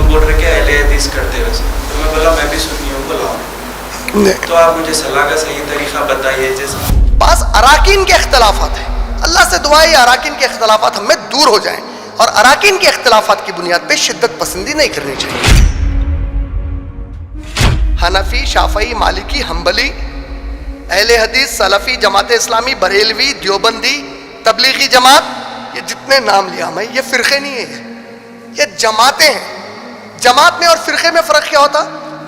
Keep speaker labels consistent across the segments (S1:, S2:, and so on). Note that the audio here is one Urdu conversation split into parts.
S1: بول رہے کہ اہل حدیث کرتے ویسے، تو میں بولا میں بھی سنی ہوں، بلاؤ تو آپ مجھے صلاح کا صحیح طریقہ بتائیے. جیسے
S2: بعض اراکین کے اختلافات ہیں، اللہ سے دعا ہے اراکین کے اختلافات ہم میں دور ہو جائیں، اور اراکین کے اختلافات کی بنیاد پہ شدت پسندی نہیں کرنی چاہیے. حنفی، شافعی، مالکی، حنبلی، اہل حدیث، سلفی، جماعت اسلامی، بریلوی، دیوبندی، تبلیغی جماعت، یہ جتنے نام لیا میں، یہ فرقے نہیں ہیں، یہ جماعتیں ہیں. جماعت میں اور فرقے میں فرق کیا ہوتا؟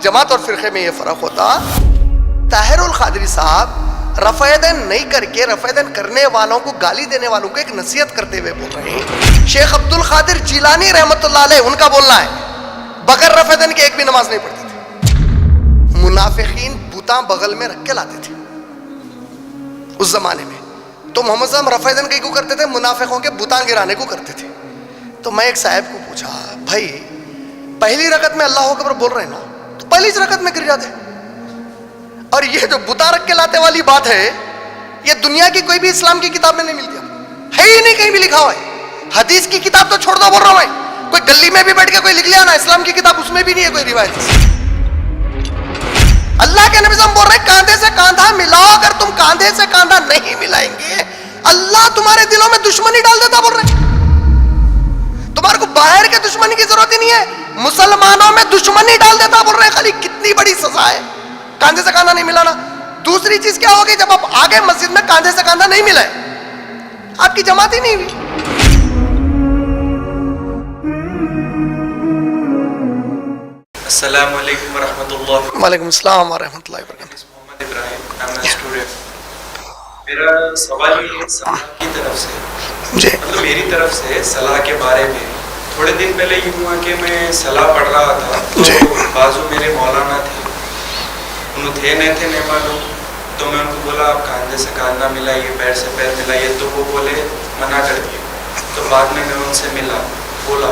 S2: جماعت اور فرقے میں یہ فرق ہوتا، طاہر القادری صاحب رفع یدین نہیں کر کے رفع یدین کرنے والوں کو، گالی دینے والوں کو ایک نصیحت کرتے ہوئے بول رہے ہیں. شیخ عبد القادر جیلانی رحمۃ اللہ علیہ، ان کا بولنا ہے بغیر رفع یدین کے ایک بھی نماز نہیں پڑھتے تھے. منافقین بتاں بغل میں رکھ کے لاتے تھے اس زمانے میں، تو محمد صاحب رفع یدین کیوں کرتے تھے؟ منافقوں کے بتاں گرانے کو کرتے تھے. تو میں ایک صاحب کو پوچھا، بھائی پہلی رکعت میں اللہ اکبر بول رہے ہیں نا، تو پہلی رکعت میں گر جاتے. اور یہ جو بتا رکھ کے لاتے والی بات ہے، یہ دنیا کی کوئی بھی اسلام کی کتاب میں نہیں ملتی، ہے ہی نہیں کہیں بھی لکھا ہوا ہے. حدیث کی کتاب تو چھوڑ دو، بول رہا ہوں میں، کوئی گلی میں بھی بیٹھ کے کوئی لکھ لیا نا اسلام کی کتاب، اس میں بھی نہیں ہے کوئی روایت. اللہ کے نبی صلی اللہ علیہ وسلم بول رہے ہیں کاندھے سے کاندھا ملاؤ. اگر تم کاندھے سے کاندھا نہیں ملائیں گے، اللہ تمہارے دلوں میں دشمنی ڈال دیتا. بول رہے ہیں تمہارے کو باہر کے دشمنی کی ضرورت ہی نہیں ہے، مسلمانوں میں دشمنی ڈال دیتا. بول رہے ہیں خالی کتنی بڑی سزا ہے کاندھے سے کاندھا نہیں ملانا. دوسری چیز کیا ہوگی؟ جب آپ آگے مسجد میں کاندھے سے کاندھا نہیں ملائے، آپ کی جماعت ہی نہیں ہوئی.
S1: السلام علیکم ورحمۃ اللہ.
S2: وعلیکم السلام ورحمۃ اللہ وبرکاتہ.
S1: محمد ابراہیم، میرا سوال یہ ہے صلاح کی طرف سے،
S2: جی
S1: مطلب میری طرف سے صلاح کے بارے میں. تھوڑے دن پہلے یہ ہوا کہ میں صلاح پڑھ رہا تھا، تو بازو میرے مولانا تھے، انہوں تھے نہیں معلوم، تو میں ان کو بولا آپ کاندھے سے کاندھا ملائیے، پیر سے پیر ملائیے، تو وہ بولے منع کر دیے. تو بعد میں ان سے ملا، بولا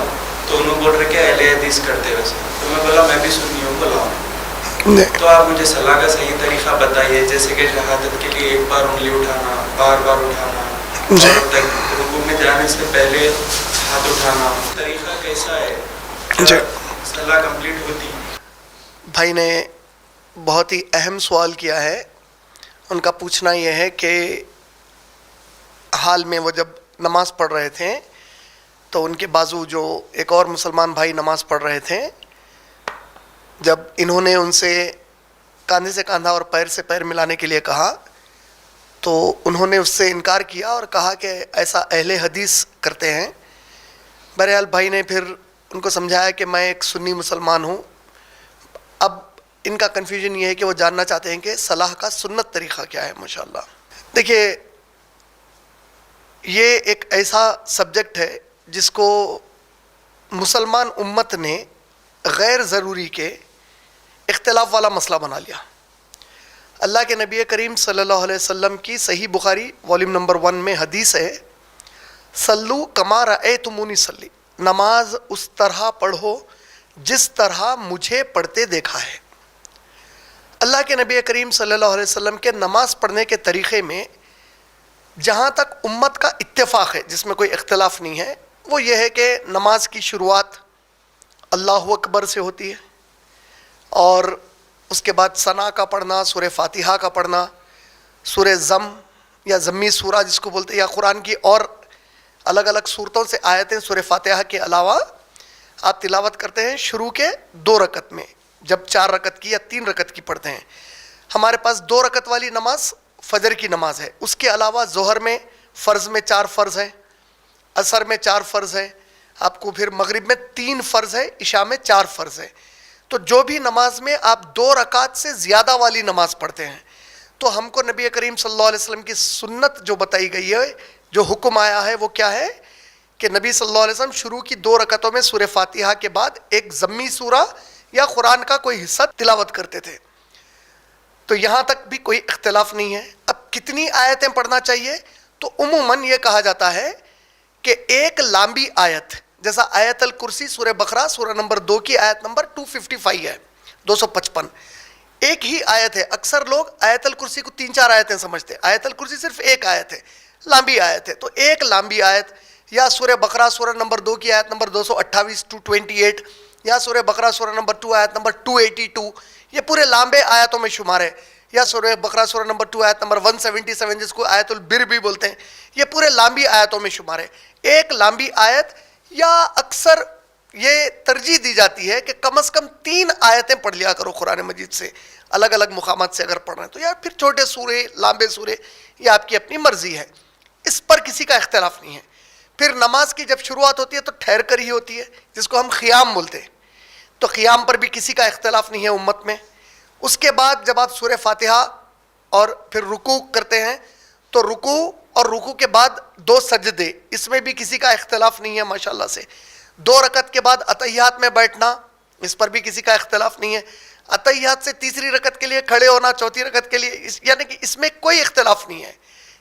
S1: تو انہوں بول رہے کہ اہل حدیث کرتے ویسے، تو میں بولا میں بھی سنی ہوں، بلاؤ تو آپ مجھے صلاح کا صحیح طریقہ بتائیے. جیسے کہ شہادت کے لیے ایک بار انگلی اٹھانا، بار بار اٹھانا، اور رکوع میں جانے سے پہلے ہاتھ اٹھانا، طریقہ کیسا ہے؟ کیا صلاح کمپلیٹ ہوتی؟
S2: بھائی نے بہت ہی اہم سوال کیا ہے. ان کا پوچھنا یہ ہے کہ حال میں وہ جب نماز پڑھ رہے تھے تو ان کے بازو جو ایک اور مسلمان بھائی نماز پڑھ رہے تھے، جب انہوں نے ان سے کاندھے سے کاندھا اور پیر سے پیر ملانے کے لیے کہا تو انہوں نے اس سے انکار کیا اور کہا کہ ایسا اہل حدیث کرتے ہیں. بہرحال بھائی نے پھر ان کو سمجھایا کہ میں ایک سنی مسلمان ہوں. اب ان کا کنفیوژن یہ ہے کہ وہ جاننا چاہتے ہیں کہ صلاح کا سنت طریقہ کیا ہے. ماشاءاللہ دیکھیے، یہ ایک ایسا سبجیکٹ ہے جس کو مسلمان امت نے غیر ضروری کے اختلاف والا مسئلہ بنا لیا. اللہ کے نبی کریم صلی اللہ علیہ وسلم کی صحیح بخاری والیوم نمبر 1 میں حدیث ہے، صلو کما رأیتمونی صلی، نماز اس طرح پڑھو جس طرح مجھے پڑھتے دیکھا ہے. اللہ کے نبی کریم صلی اللہ علیہ وسلم کے نماز پڑھنے کے طریقے میں جہاں تک امت کا اتفاق ہے، جس میں کوئی اختلاف نہیں ہے، وہ یہ ہے کہ نماز کی شروعات اللہ اکبر سے ہوتی ہے، اور اس کے بعد ثنا کا پڑھنا، سورہ فاتحہ کا پڑھنا، سورہ زم یا زمی سورہ جس کو بولتے ہیں، یا قرآن کی اور الگ الگ صورتوں سے آیتیں سورہ فاتحہ کے علاوہ آپ تلاوت کرتے ہیں شروع کے 2 رکعت میں. جب 4 رکعت کی یا 3 رکعت کی پڑھتے ہیں، ہمارے پاس 2 رکعت والی نماز فجر کی نماز ہے. اس کے علاوہ ظہر میں فرض میں 4 فرض ہیں، عصر میں 4 فرض ہیں، آپ کو پھر مغرب میں 3 فرض ہے، عشاء میں 4 فرض ہے. تو جو بھی نماز میں آپ 2 رکعت سے زیادہ والی نماز پڑھتے ہیں، تو ہم کو نبی کریم صلی اللہ علیہ وسلم کی سنت جو بتائی گئی ہے، جو حکم آیا ہے، وہ کیا ہے کہ نبی صلی اللہ علیہ وسلم شروع کی 2 رکعتوں میں سورہ فاتحہ کے بعد ایک ضمی سورہ یا قرآن کا کوئی حصہ تلاوت کرتے تھے. تو یہاں تک بھی کوئی اختلاف نہیں ہے. اب کتنی آیتیں پڑھنا چاہیے؟ تو عموماً یہ کہا جاتا ہے کہ ایک لمبی آیت، جیسا آیت الکرسی سورہ بقرہ سورہ نمبر 2 کی آیت نمبر 255 ہے، 255 ایک ہی آیت ہے. اکثر لوگ آیت الکرسی کو 3-4 آیتیں سمجھتے ہیں. آیت الکرسی صرف ایک آیت ہے، لمبی آیت ہے. تو ایک لمبی آیت یا سورہ بقرہ سورہ نمبر 2 کی آیت نمبر 228 to 28, یا سورہ بقرہ سورہ نمبر 2 آیت نمبر 282, یہ پورے لمبے آیتوں میں شمار ہے. یا سورہ بقرہ سورہ نمبر 2 آیت نمبر 177 جس کو آیت البر بھی بولتے ہیں, یہ پورے لمبی آیتوں میں شمار ہے. ایک لمبی آیت, یا اکثر یہ ترجیح دی جاتی ہے کہ کم از کم 3 آیتیں پڑھ لیا کرو قرآن مجید سے, الگ الگ مقامات سے اگر پڑھ رہے ہیں تو, یا پھر چھوٹے سورے لمبے سورے, یہ آپ کی اپنی مرضی ہے, اس پر کسی کا اختلاف نہیں ہے. پھر نماز کی جب شروعات ہوتی ہے تو ٹھہر کر ہی ہوتی ہے, جس کو ہم قیام بولتے ہیں, تو قیام پر بھی کسی کا اختلاف نہیں ہے امت میں. اس کے بعد جب آپ سورہ فاتحہ اور پھر رکوع کرتے ہیں تو رکوع اور رکوع کے بعد 2 سجدے, اس میں بھی کسی کا اختلاف نہیں ہے ماشاءاللہ سے. 2 رکعت کے بعد اتحیات میں بیٹھنا, اس پر بھی کسی کا اختلاف نہیں ہے. اتحیات سے تیسری رکعت کے لیے کھڑے ہونا, چوتھی رکعت کے لیے, یعنی کہ اس میں کوئی اختلاف نہیں ہے.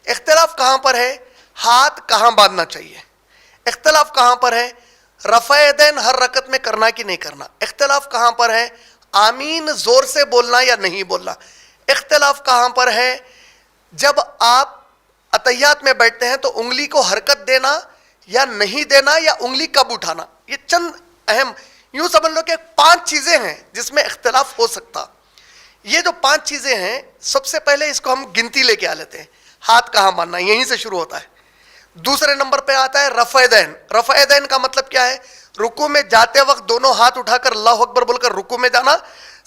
S2: اختلاف کہاں پر ہے؟ ہاتھ کہاں باندھنا چاہیے. اختلاف کہاں پر ہے؟ رفع یدین ہر رکعت میں کرنا کہ نہیں کرنا. اختلاف کہاں پر ہے؟ آمین زور سے بولنا یا نہیں بولنا. اختلاف کہاں پر ہے؟ جب آپ اتحیات میں بیٹھتے ہیں تو انگلی کو حرکت دینا یا نہیں دینا, یا انگلی کب اٹھانا. یہ چند اہم, یوں سمجھ لو کہ 5 چیزیں ہیں جس میں اختلاف ہو سکتا. یہ جو 5 چیزیں ہیں, سب سے پہلے اس کو ہم گنتی لے کے آ لیتے ہیں. ہاتھ کہاں باندھنا, یہیں سے شروع ہوتا ہے. دوسرے نمبر پہ آتا ہے رفع یدین. رفع یدین کا مطلب کیا ہے؟ رکوع میں جاتے وقت دونوں ہاتھ اٹھا کر اللہ اکبر بول کر رکوع میں جانا.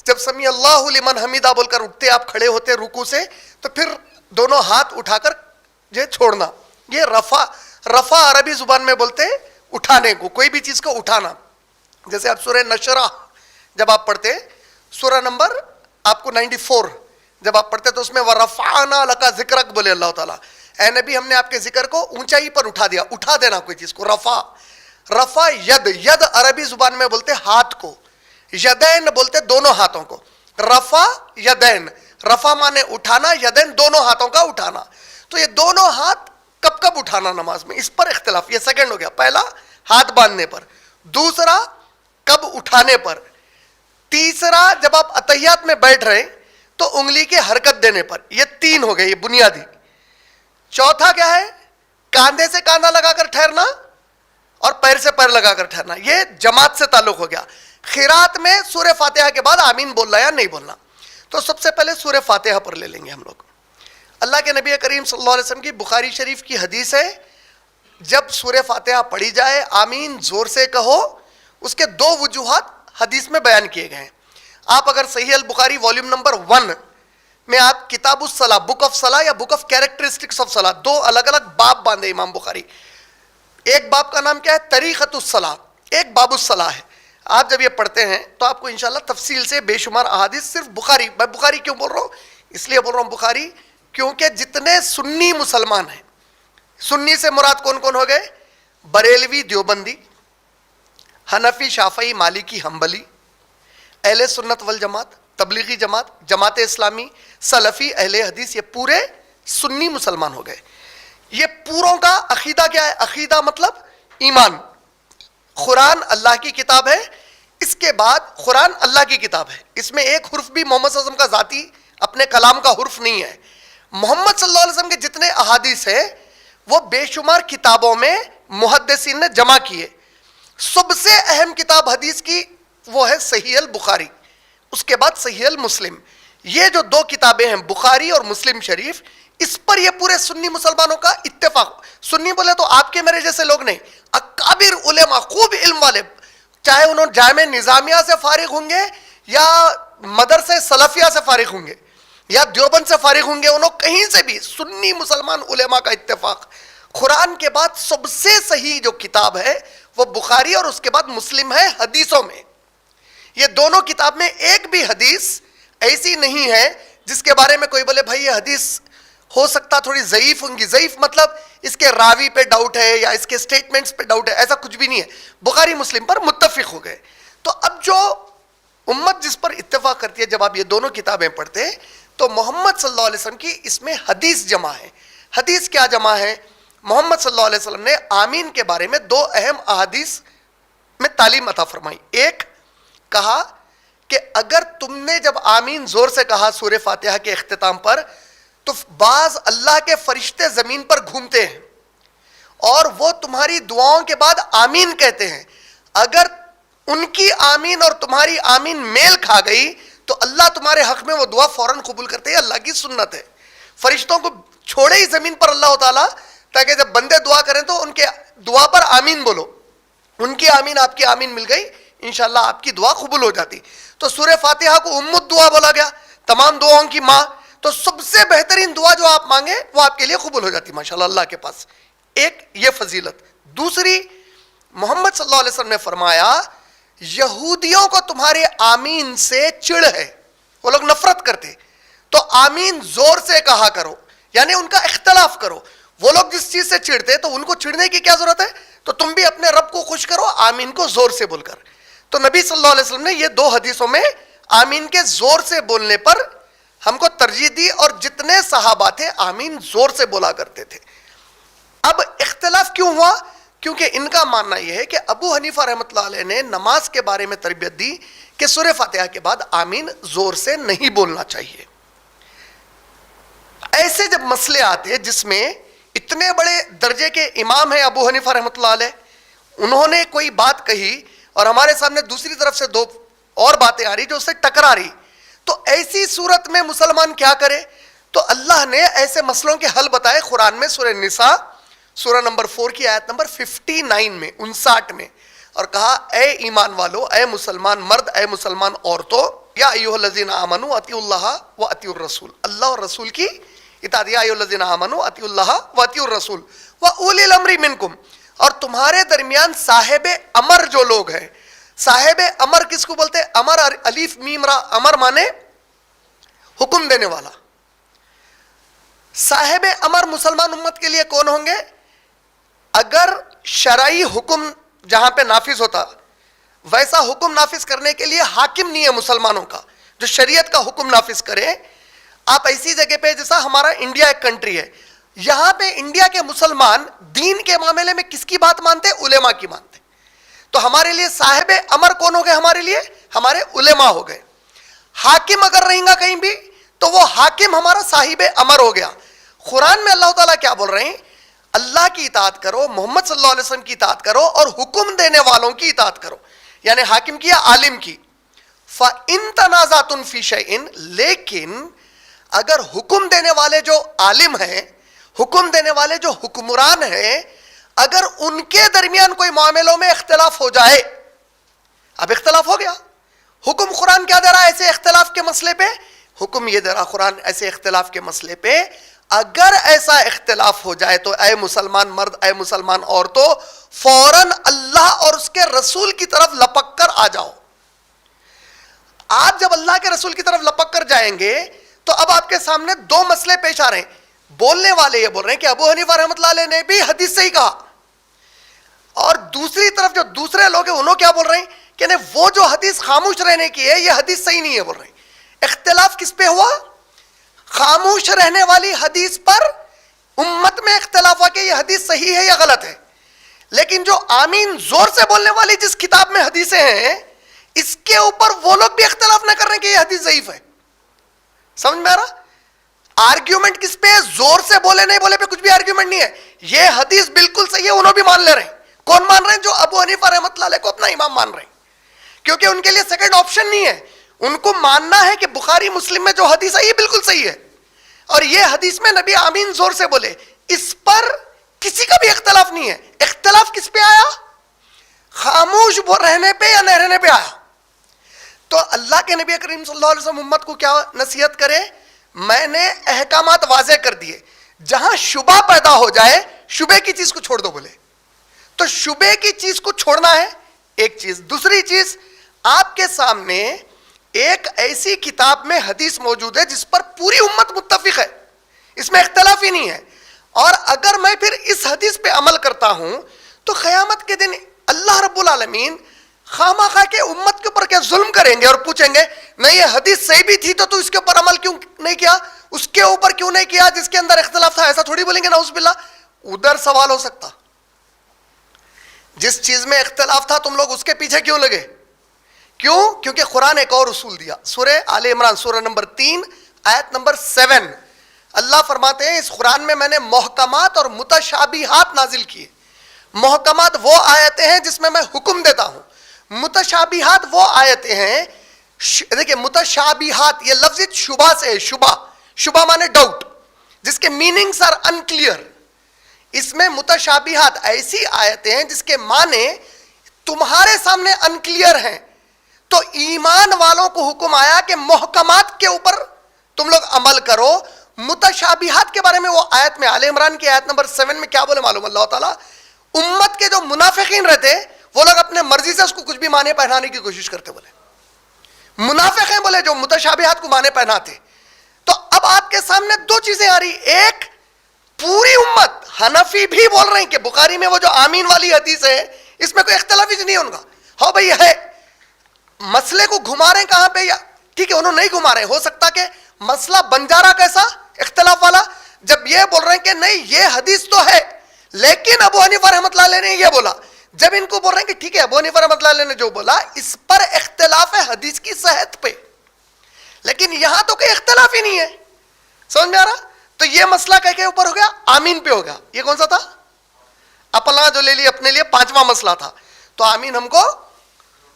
S2: جب سمیع اللہ لمن حمیدہ بول کر اٹھتے آپ کھڑے ہوتے رکوع سے, تو پھر دونوں ہاتھ اٹھا کر یہ چھوڑنا. یہ رفع عربی زبان میں بولتے ہیں اٹھانے کو, کوئی بھی چیز کو اٹھانا. جیسے آپ سورہ نشرہ جب آپ پڑھتے, سورہ نمبر آپ کو 94 جب آپ پڑھتے تو اس میں وَرَفَعْنَا لَكَ ذِكْرَكَ بولے اللہ تعالیٰ, اے نبی ہم نے آپ کے ذکر کو اونچائی پر اٹھا دیا. اٹھا دینا کوئی چیز کو, رفع ید. ید عربی زبان میں بولتے ہاتھ کو, یدین بولتے دونوں ہاتھوں کو. رفع یدین, رفع مانے اٹھانا, یدین دونوں ہاتھوں کا اٹھانا. تو یہ دونوں ہاتھ کب کب اٹھانا نماز میں, اس پر اختلاف. یہ سیکنڈ ہو گیا. پہلا ہاتھ باندھنے پر, دوسرا کب اٹھانے پر, تیسرا جب آپ اتحیات میں بیٹھ رہے تو انگلی کے حرکت دینے پر. یہ 3 ہو گئے, یہ بنیادی. چوتھا کیا ہے؟ کاندھے سے کاندھا لگا کر ٹھہرنا اور پیر سے پیر لگا کر ٹھہرنا. یہ جماعت سے تعلق ہو گیا. قرات میں سورہ فاتحہ کے بعد آمین بولنا یا نہیں بولنا. تو سب سے پہلے سورہ فاتحہ پر لے لیں گے ہم لوگ. اللہ کے نبی کریم صلی اللہ علیہ وسلم کی بخاری شریف کی حدیث ہے, جب سورہ فاتحہ پڑھی جائے آمین زور سے کہو. اس کے 2 وجوہات حدیث میں بیان کیے گئے ہیں. آپ اگر صحیح البخاری والیوم نمبر 1 میں آپ کتاب الصلاح, بک آف صلاح یا بک آف کیریکٹرسٹکس آف صلاح, 2 الگ الگ باب باندھے امام بخاری. ایک باب کا نام کیا ہے؟ طریقۃ الصلاح, ایک باب الصلاح ہے. آپ جب یہ پڑھتے ہیں تو آپ کو انشاءاللہ تفصیل سے بے شمار احادیث, صرف بخاری, میں بخاری کیوں بول رہا ہوں, اس لیے بول رہا ہوں بخاری کیونکہ جتنے سنی مسلمان ہیں, سنی سے مراد کون کون ہو گئے؟ بریلوی دیوبندی, حنفی شافعی مالکی حنبلی, اہل سنت والجماعت, تبلیغی جماعت, جماعت اسلامی, سلفی, اہل حدیث, یہ پورے سنی مسلمان ہو گئے. یہ پوروں کا عقیدہ کیا ہے؟ عقیدہ مطلب ایمان. قرآن اللہ کی کتاب ہے, اس کے بعد قرآن اللہ کی کتاب ہے, اس میں ایک حرف بھی محمد صلی اللہ علیہ وسلم کا ذاتی اپنے کلام کا حرف نہیں ہے. محمد صلی اللہ علیہ وسلم کے جتنے احادیث ہیں وہ بے شمار کتابوں میں محدثین نے جمع کیے. سب سے اہم کتاب حدیث کی وہ ہے صحیح البخاری, اس کے بعد صحیح المسلم. یہ جو 2 کتابیں ہیں بخاری اور مسلم شریف, اس پر یہ پورے سنی مسلمانوں کا اتفاق. سنی بولے تو آپ کے میرے جیسے لوگ نہیں, اکابر علماء, خوب علم والے, چاہے انہوں جامع نظامیہ سے فارغ ہوں گے یا مدرسے سلفیہ سے فارغ ہوں گے یا دیوبند سے فارغ ہوں گے, انہوں کہیں سے بھی سنی مسلمان علماء کا اتفاق. قرآن کے بعد سب سے صحیح جو کتاب ہے وہ بخاری اور اس کے بعد مسلم ہے حدیثوں میں. یہ دونوں کتاب میں ایک بھی حدیث ایسی نہیں ہے جس کے بارے میں کوئی بولے بھائی یہ حدیث ہو سکتا تھوڑی ضعیف ہوں گی. ضعیف مطلب اس کے راوی پہ ڈاؤٹ ہے یا اس کے سٹیٹمنٹس پہ ڈاؤٹ ہے, ایسا کچھ بھی نہیں ہے. بخاری مسلم پر متفق ہو گئے. تو اب جو امت جس پر اتفاق کرتی ہے, جب آپ یہ دونوں کتابیں پڑھتے ہیں تو محمد صلی اللہ علیہ وسلم کی اس میں حدیث جمع ہے. حدیث کیا جمع ہے؟ محمد صلی اللہ علیہ وسلم نے آمین کے بارے میں 2 اہم احادیث میں تعلیم عطا فرمائی. ایک کہا کہ اگر تم نے جب آمین زور سے کہا سورہ فاتحہ کے اختتام پر تو بعض اللہ کے فرشتے زمین پر گھومتے ہیں اور وہ تمہاری دعاؤں کے بعد آمین کہتے ہیں. اگر ان کی آمین اور تمہاری آمین میل کھا گئی تو اللہ تمہارے حق میں وہ دعا فوراً قبول کرتے ہیں. اللہ کی سنت ہے. فرشتوں کو چھوڑے ہی زمین پر اللہ تعالیٰ, تاکہ جب بندے دعا کریں تو ان کے دعا پر آمین بولو. ان کی آمین آپ کی آمین مل گئی, انشاءاللہ آپ کی دعا قبول ہو جاتی. تو سورہ فاتحہ کو ام الدعا بولا گیا, تمام دعاؤں کی ماں. تو سب سے بہترین دعا جو آپ مانگے وہ آپ کے لیے قبول ہو جاتی ماشاءاللہ اللہ کے پاس. ایک یہ فضیلت. دوسری, محمد صلی اللہ علیہ وسلم نے فرمایا یہودیوں کو تمہارے آمین سے چڑ ہے, وہ لوگ نفرت کرتے, تو آمین زور سے کہا کرو, یعنی ان کا اختلاف کرو. وہ لوگ جس چیز سے چڑھتے تو ان کو چڑھنے کی کیا ضرورت ہے, تو تم بھی اپنے رب کو خوش کرو آمین کو زور سے بول کر. تو نبی صلی اللہ علیہ وسلم نے یہ 2 حدیثوں میں آمین کے زور سے بولنے پر ہم کو ترجیح دی, اور جتنے صحابہ تھے آمین زور سے بولا کرتے تھے. اب اختلاف کیوں ہوا؟ کیونکہ ان کا ماننا یہ ہے کہ ابو حنیفہ رحمۃ اللہ علیہ نے نماز کے بارے میں تربیت دی کہ سورہ فاتحہ کے بعد آمین زور سے نہیں بولنا چاہیے. ایسے جب مسئلے آتے ہیں جس میں اتنے بڑے درجے کے امام ہیں ابو حنیفہ رحمۃ اللہ علیہ, انہوں نے کوئی بات کہی اور ہمارے سامنے دوسری طرف سے 2 اور باتیں آ رہی جو اس سے ٹکرا رہی, تو ایسی صورت میں مسلمان کیا کرے؟ تو اللہ نے ایسے مسئلوں کے حل بتائے قرآن میں, سورہ نساء سورہ نمبر 4 کی آیت نمبر 59 میں 59 میں, اور کہا اے ایمان والو, اے مسلمان مرد, اے مسلمان عورتوں, یا ایھا الذین آمنوا اطیعوا اللہ و اطیعوا الرسول, اللہ اور رسول کی اطاعت. یا ایھا الذین آمنوا اطیعوا اللہ و اطیعوا الرسول و اولی الامر منکم, اور تمہارے درمیان صاحب امر جو لوگ ہیں. صاحب امر کس کو بولتے ہیں؟ امر الف میم را, امر مانے حکم دینے والا. صاحب امر مسلمان امت کے لیے کون ہوں گے؟ اگر شرعی حکم جہاں پہ نافذ ہوتا, ویسا حکم نافذ کرنے کے لیے حاکم نہیں ہے مسلمانوں کا جو شریعت کا حکم نافذ کرے. آپ ایسی جگہ پہ جیسا ہمارا انڈیا ایک کنٹری ہے, یہاں پہ انڈیا کے مسلمان دین کے معاملے میں کس کی بات مانتے؟ علماء کی مانتے. تو ہمارے لیے صاحب امر کون ہو گئے؟ ہمارے لیے ہمارے علماء ہو گئے. حاکم اگر رہیں گا کہیں بھی تو وہ حاکم ہمارا صاحب امر ہو گیا. قرآن میں اللہ تعالیٰ کیا بول رہے ہیں؟ اللہ کی اطاعت کرو, محمد صلی اللہ علیہ وسلم کی اطاعت کرو, اور حکم دینے والوں کی اطاعت کرو. یعنی حاکم کی یا عالم کی. فَإِن تَنَازَعْتُمْ فِي شَيْءٍ, لیکن اگر حکم دینے والے جو عالم ہیں, حکم دینے والے جو حکمران ہیں, اگر ان کے درمیان کوئی معاملوں میں اختلاف ہو جائے, اب اختلاف ہو گیا, حکم قرآن کیا دے رہا ہے ایسے اختلاف کے مسئلے پہ؟ حکم یہ دے رہا قرآن ایسے اختلاف کے مسئلے پہ, اگر ایسا اختلاف ہو جائے تو اے مسلمان مرد, اے مسلمان عورتوں, فوراً اللہ اور اس کے رسول کی طرف لپک کر آ جاؤ. آپ جب اللہ کے رسول کی طرف لپک کر جائیں گے تو اب آپ کے سامنے 2 مسئلے پیش آ رہے ہیں. بولنے والے یہ بول رہے ہیں کہ ابو حنیفہ رحمۃ اللہ علیہ نے بھی حدیث سے ہی کہا, اور دوسری طرف جو دوسرے لوگ ہیں انہوں کیا بول رہے ہیں کہ نہیں, وہ جو حدیث خاموش رہنے کی ہے یہ حدیث صحیح نہیں ہے بول رہے ہیں. اختلاف کس پہ ہوا؟ خاموش رہنے والی حدیث پر امت میں اختلاف ہوا کہ یہ حدیث صحیح ہے یا غلط ہے. لیکن جو آمین زور سے بولنے والی جس کتاب میں حدیثیں ہیں, اس کے اوپر وہ لوگ بھی اختلاف نہ کر رہے ہیں کہ یہ حدیث ضعیف ہے. سمجھ میں آ رہا؟ آرگیومنٹ کس پہ؟ زور سے بولے نہیں بولے پہ کچھ بھی آرگیومنٹ نہیں ہے. یہ حدیث بالکل صحیح ہے, انہوں بھی مان لے رہے ہیں. کون مان رہے ہیں؟ جو ابو حنیفہ رحمۃ اللہ علیہ کو اپنا امام مان رہے ہیں, کیونکہ ان کے لیے سیکنڈ آپشن نہیں ہے. ان کو ماننا ہے کہ بخاری مسلم میں جو حدیث ہے یہ بالکل صحیح ہے, اور یہ حدیث میں نبی آمین زور سے بولے, اس پر کسی کا بھی اختلاف نہیں ہے. اختلاف کس پہ آیا؟ خاموش رہنے پہ یا نہ رہنے پہ آیا. تو اللہ کے نبی کریم صلی اللہ علیہ وسلم امت کو کیا نصیحت کرے؟ میں نے احکامات واضح کر دیے, جہاں شبہ پیدا ہو جائے شبے کی چیز کو چھوڑ دو بولے. تو شبے کی چیز کو چھوڑنا ہے ایک چیز. دوسری چیز, آپ کے سامنے ایک ایسی کتاب میں حدیث موجود ہے جس پر پوری امت متفق ہے, اس میں اختلاف ہی نہیں ہے, اور اگر میں پھر اس حدیث پہ عمل کرتا ہوں تو قیامت کے دن اللہ رب العالمین خامخواہ کے امت کے اوپر کیا ظلم کریں گے اور پوچھیں گے نہیں یہ حدیث صحیح بھی تھی تو اس کے اوپر عمل کیوں نہیں کیا, اس کے اوپر کیوں نہیں کیا جس کے اندر اختلاف تھا. ایسا تھوڑی بولیں گے نعوذ باللہ. ادھر سوال ہو سکتا, جس چیز میں اختلاف تھا تم لوگ اس کے پیچھے کیوں لگے؟ کیوں؟ کیونکہ قرآن ایک اور اصول دیا. سورہ آل عمران سورہ نمبر 3 آیت نمبر 7, اللہ فرماتے ہیں اس قرآن میں میں نے محکمات اور متشابہات نازل کیے. محکمات وہ آیتیں ہیں جس میں میں حکم دیتا ہوں. متشابہات وہ آیتیں ہیں, دیکھیں متشابہات یہ لفظ شبہ سے ہے, شبہ مانے ڈاؤٹ, جس کے میننگز آر انکلیئر. اس میں متشابہات ایسی آیتیں ہیں جس کے معنی تمہارے سامنے انکلیئر ہیں. تو ایمان والوں کو حکم آیا کہ محکمات کے اوپر تم لوگ عمل کرو. متشابہات کے بارے میں وہ آیت میں آل عمران کی آیت نمبر 7 میں کیا بولے معلوم؟ اللہ تعالیٰ امت کے جو منافقین رہتے وہ لوگ اپنے مرضی سے اس کو کچھ بھی معنی پہنانے کی کوشش کرتے. بولے منافق ہیں بولے جو متشابہات کو معنی پہناتے. تو اب آپ کے سامنے دو چیزیں آ رہی. ایک, پوری امت حنفی بھی بول رہے ہیں کہ بخاری میں وہ جو آمین والی حدیث ہے اس میں کوئی اختلاف ہی نہیں ہوگا. ہاں بھائی ہے, مسئلے کو گھما رہے ہیں کہاں پہ, یا ٹھیک ہے انہوں نہیں گھما رہے, ہو سکتا کہ مسئلہ بن جا رہا کیسا اختلاف والا, جب یہ بول رہے ہیں کہ نہیں یہ حدیث تو ہے لیکن ابو حنیفہ رحمۃ اللہ علیہ نے یہ بولا. جب ان کو بول رہے ہیں کہ ٹھیک ہے ابو حنیفہ رحمۃ اللہ علیہ نے جو بولا اس پر اختلاف ہے حدیث کی صحت پہ, لیکن یہاں تو کوئی اختلاف ہی نہیں ہے. سمجھ میں آ رہا؟ تو یہ مسئلہ کے اوپر ہو گیا, آمین پہ ہو گیا. یہ کون سا تھا؟ اپنا جو لے لی اپنے لیے 5واں مسئلہ تھا. تو آمین ہم کو